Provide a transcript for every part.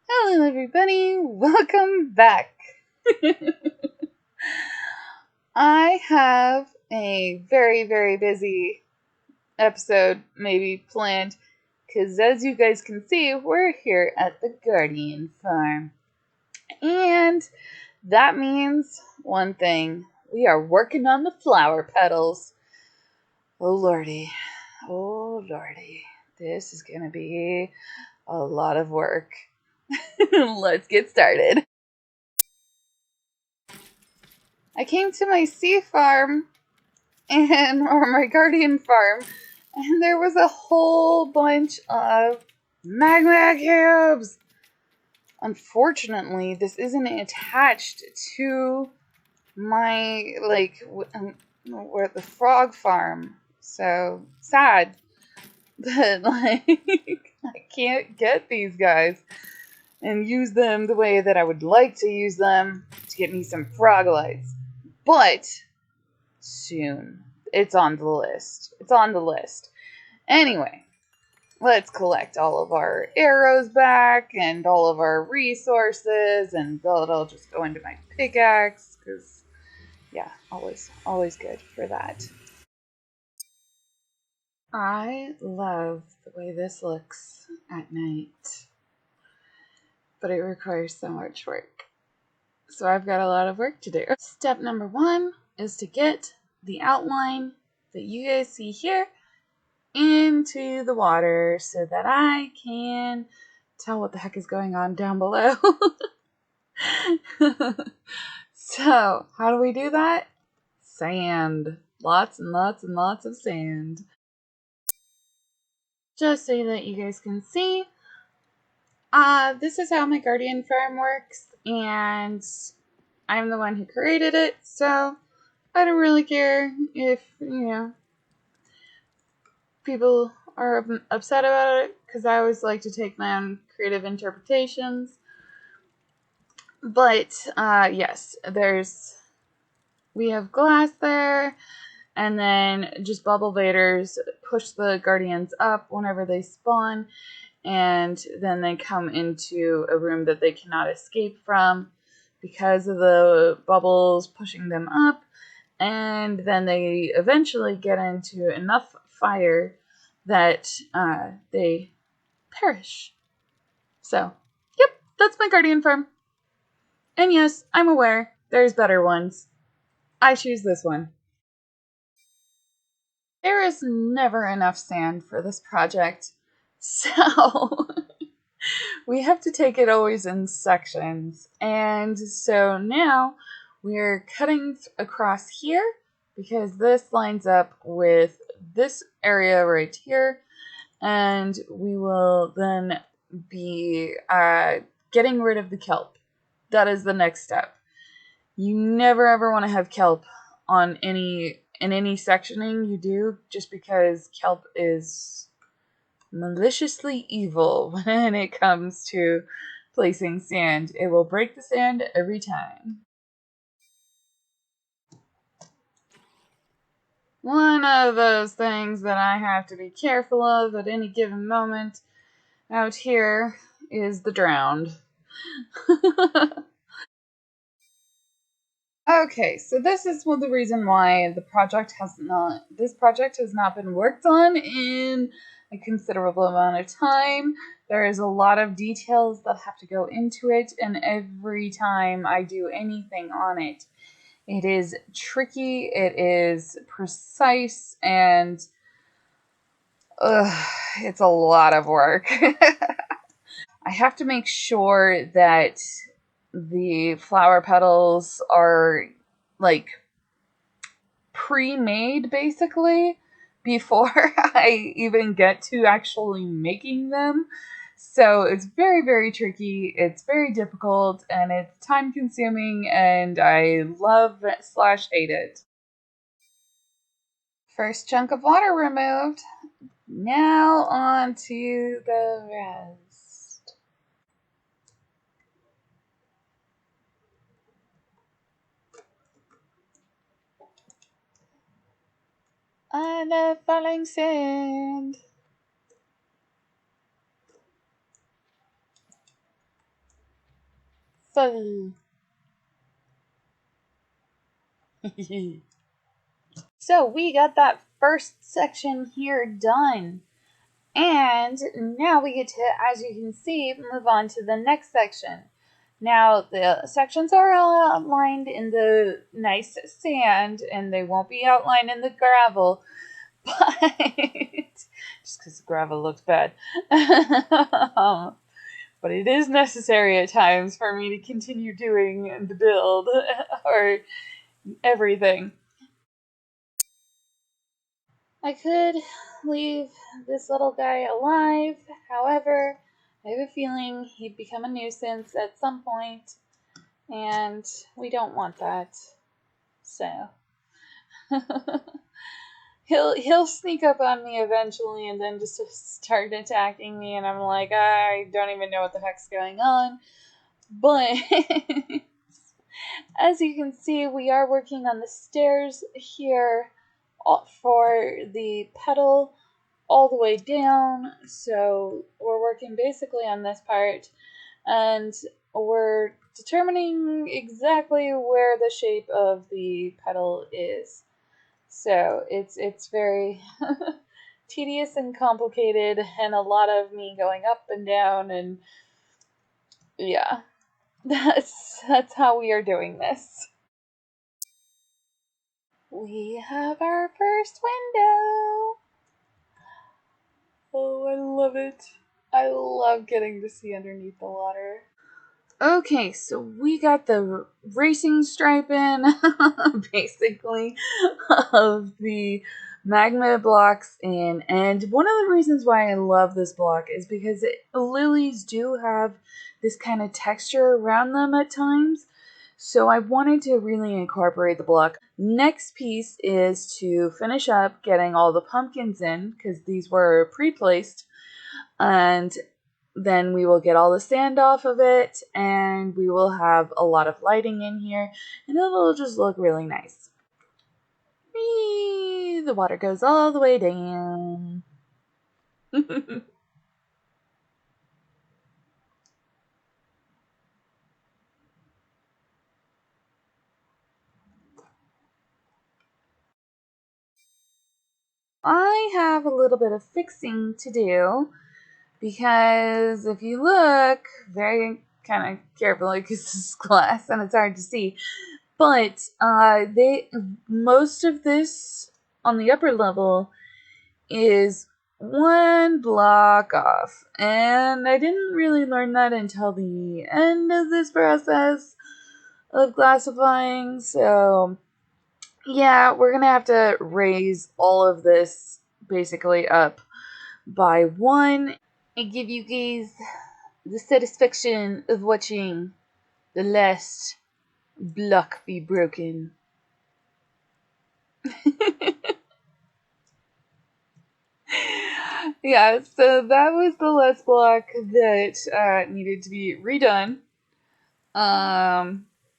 Hello, everybody. Welcome back. I have a very busy episode maybe planned because, as you guys can see, we're here at the Guardian Farm. And that means one thing: we are working on the flower petals. Oh, lordy. Oh, lordy. This is going to be a lot of work. Let's get started. I came to my sea farm or my guardian farm, and there was a whole bunch of magma cubes. Unfortunately, this isn't attached to my where the frog farm. So sad, but I can't get these guys and use them the way that I would like to use them to get me some frog lights. But soon. It's on the list. It's on the list. Anyway, let's collect all of our arrows back and all of our resources, and it'll just go into my pickaxe because, yeah, always good for that. I love the way this looks at night, but it requires so much work. So I've got a lot of work to do. Step number 1 is to get the outline that you guys see here into the water so that I can tell what the heck is going on down below. So, how do we do that? Sand. Lots and lots of sand. Just so that you guys can see, this is how my Guardian farm works, and I'm the one who created it, so I don't really care if, people are upset about it, because I always like to take my own creative interpretations. But yes, we have glass there, and then just bubble vaders push the guardians up whenever they spawn, and then they come into a room that they cannot escape from because of the bubbles pushing them up, and then they eventually get into enough fire that they perish. So, yep, that's my guardian farm. And yes, I'm aware there's better ones. I choose this one. There is never enough sand for this project, so we have to take it always in sections. And so now we're cutting across here because this lines up with this area right here, and we will then be getting rid of the kelp. That is the next step. You never ever want to have kelp on any sectioning you do, just because kelp is maliciously evil when it comes to placing sand. It will break the sand every time. One of those things that I have to be careful of at any given moment out here is the drowned. Okay, so this is the reason why this project has not been worked on in a considerable amount of time. There is a lot of details that have to go into it, and every time I do anything on it, it is tricky, it is precise, and it's a lot of work. I have to make sure that the flower petals are like pre-made basically before I even get to actually making them. So it's very tricky, it's very difficult, and it's time consuming, and I love / hate it. First chunk of water removed. Now on to the rest. I love falling sand. So, so we got that first section here done. And now we get to, as you can see, move on to the next section. Now, the sections are all outlined in the nice sand, and they won't be outlined in the gravel, but just because the gravel looks bad. But it is necessary at times for me to continue doing the build or everything. I could leave this little guy alive, however, I have a feeling he'd become a nuisance at some point, and we don't want that. So he'll sneak up on me eventually and then just start attacking me, and I'm like, I don't even know what the heck's going on. But as you can see, we are working on the stairs here for the pedal all the way down. So we're working basically on this part, and we're determining exactly where the shape of the pedal is. So it's very tedious and complicated, and a lot of me going up and down, and yeah, that's how we are doing this. We have our first window. Oh, I love it. I love getting to see underneath the water. Okay, so we got the racing stripe in, basically, of the magma blocks in. And one of the reasons why I love this block is because lilies do have this kind of texture around them at times. So I wanted to really incorporate the block. Next piece is to finish up getting all the pumpkins in, because these were pre-placed. And then we will get all the sand off of it, and we will have a lot of lighting in here, and it'll just look really nice. Whee! The water goes all the way down. I have a little bit of fixing to do, because if you look very kind of carefully, because this is glass and it's hard to see, but most of this on the upper level is one block off, and I didn't really learn that until the end of this process of glassifying. So yeah, we're gonna have to raise all of this basically up by one and give you guys the satisfaction of watching the last block be broken. Yeah, so that was the last block that needed to be redone.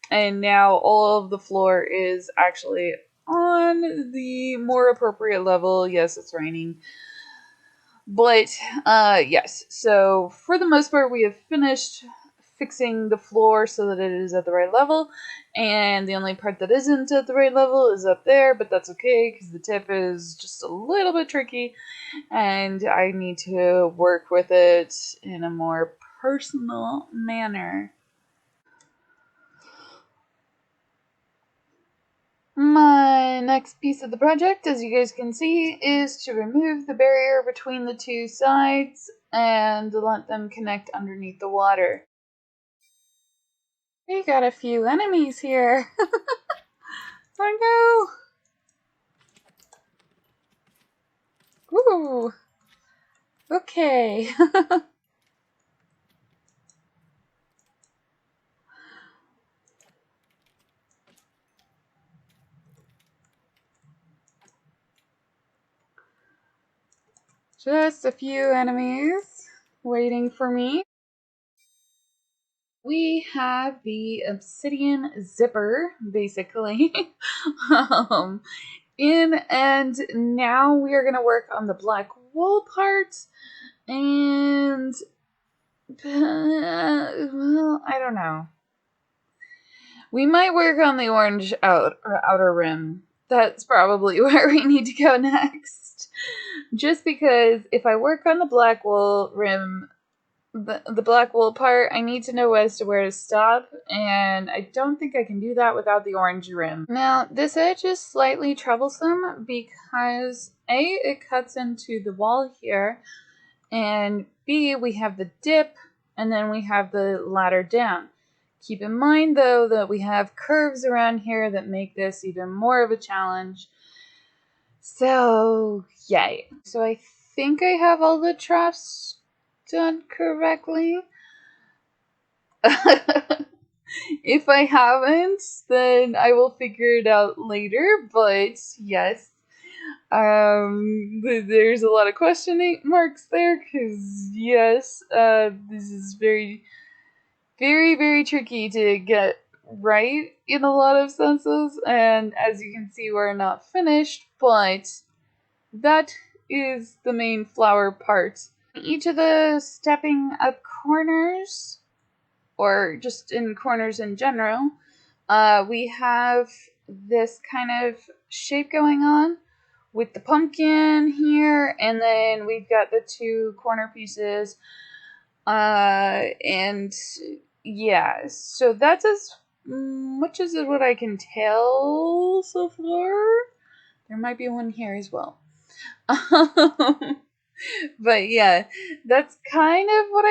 And now all of the floor is actually on the more appropriate level. Yes, it's raining. But, yes, so for the most part, we have finished fixing the floor so that it is at the right level, and the only part that isn't at the right level is up there, but that's okay, because the tip is just a little bit tricky, and I need to work with it in a more personal manner. My next piece of the project, as you guys can see, is to remove the barrier between the two sides and let them connect underneath the water. We got a few enemies here. Oh no! Ooh. Okay. Just a few enemies waiting for me. We have the obsidian zipper, basically, in, and now we are going to work on the black wool part, and, well, I don't know. We might work on the orange outer rim. That's probably where we need to go next. Just because if I work on the black wool rim, the black wool part, I need to know as to where to stop, and I don't think I can do that without the orange rim. Now, this edge is slightly troublesome because A, it cuts into the wall here, and B, we have the dip, and then we have the ladder down. Keep in mind, though, that we have curves around here that make this even more of a challenge. So, yay. So I think I have all the traps done correctly. If I haven't, then I will figure it out later, but yes. There's a lot of question marks there, because yes, this is very, very, very tricky to get right in a lot of senses, and as you can see, we're not finished, but that is the main flower part. Each of the stepping up corners, or just in corners in general, we have this kind of shape going on with the pumpkin here, and then we've got the two corner pieces, and yeah, so that's as much as what I can tell so far. There might be one here as well. But yeah, that's kind of what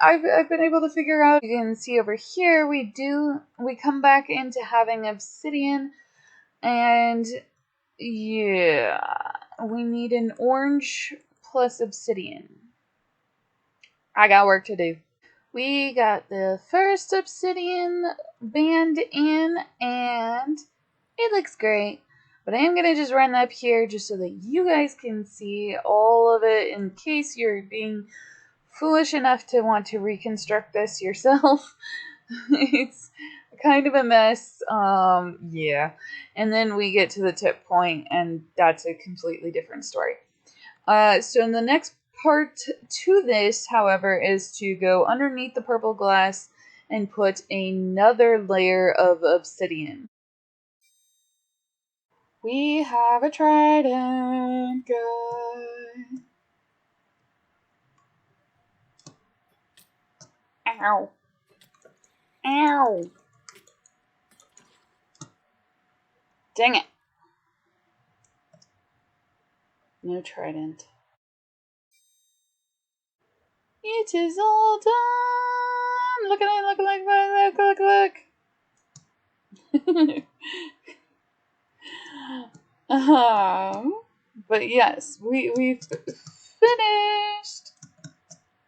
I've been able to figure out. You can see over here we come back into having obsidian, and yeah, we need an orange plus obsidian. I got work to do. We got the first obsidian band in, and it looks great. But I am going to just run up here just so that you guys can see all of it in case you're being foolish enough to want to reconstruct this yourself. It's kind of a mess. Yeah. And then we get to the tip point, and that's a completely different story. So in the next part to this, however, is to go underneath the purple glass and put another layer of obsidian. We have a trident, guy. Ow. Ow. Dang it. No trident. It is all done. Look at it. Look. But yes, we've finished.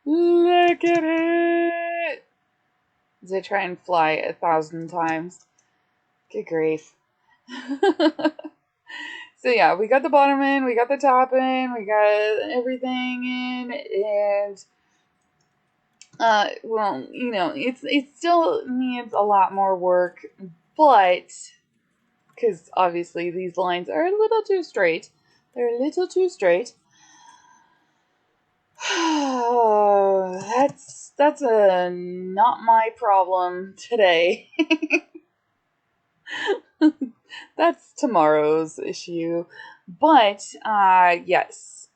Look at it. As I try and fly 1,000 times. Good grief. So yeah, we got the bottom in, we got the top in, we got everything in, and well, you know, it still needs a lot more work, but because obviously these lines are a little too straight. They're a little too straight. That's a not my problem today. That's tomorrow's issue. But yes,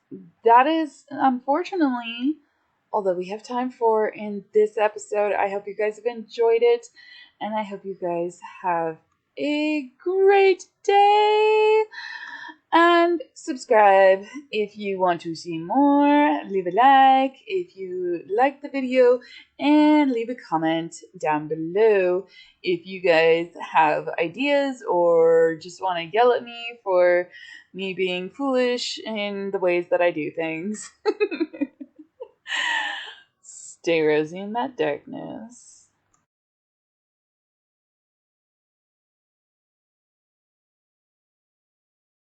that is unfortunately all that we have time for in this episode. I hope you guys have enjoyed it, and I hope you guys have a great day. And subscribe if you want to see more. Leave a like if you like the video, and leave a comment down below if you guys have ideas or just want to yell at me for me being foolish in the ways that I do things. Stay rosy in that darkness.